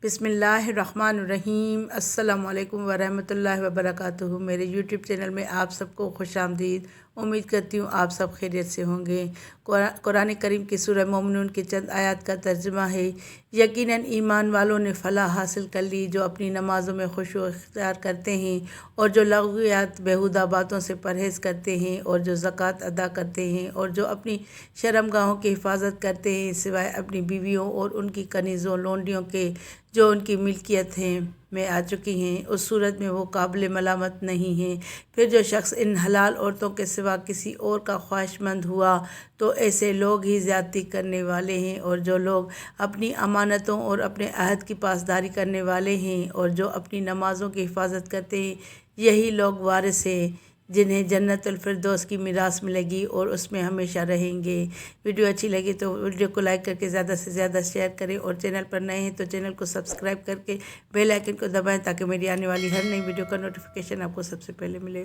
بسم اللہ الرحمن الرحیم۔ السلام علیکم ورحمۃ اللہ وبرکاتہ۔ میرے یوٹیوب چینل میں آپ سب کو خوش آمدید۔ امید کرتی ہوں آپ سب خیریت سے ہوں گے۔ قرآن کریم کی سورہ مومنون کی چند آیات کا ترجمہ ہے۔ یقیناً ایمان والوں نے فلاح حاصل کر لی جو اپنی نمازوں میں خشوع اختیار کرتے ہیں اور جو لغویات بیہودہ باتوں سے پرہیز کرتے ہیں اور جو زکوٰۃ ادا کرتے ہیں اور جو اپنی شرمگاہوں کی حفاظت کرتے ہیں سوائے اپنی بیویوں اور ان کی کنیزوں لونڈیوں کے جو ان کی ملکیت میں آ چکی ہیں، اس صورت میں وہ قابل ملامت نہیں ہیں۔ پھر جو شخص ان حلال عورتوں کے سوا کسی اور کا خواہش مند ہوا تو ایسے لوگ ہی زیادتی کرنے والے ہیں، اور جو لوگ اپنی امانتوں اور اپنے عہد کی پاسداری کرنے والے ہیں اور جو اپنی نمازوں کی حفاظت کرتے ہیں، یہی لوگ وارث ہیں جنہیں جنت الفردوس کی میراث ملے گی اور اس میں ہمیشہ رہیں گے۔ ویڈیو اچھی لگی تو ویڈیو کو لائک کر کے زیادہ سے زیادہ شیئر کریں، اور چینل پر نئے ہیں تو چینل کو سبسکرائب کر کے بیل آئیکن کو دبائیں تاکہ میری آنے والی ہر نئی ویڈیو کا نوٹیفیکیشن آپ کو سب سے پہلے ملے۔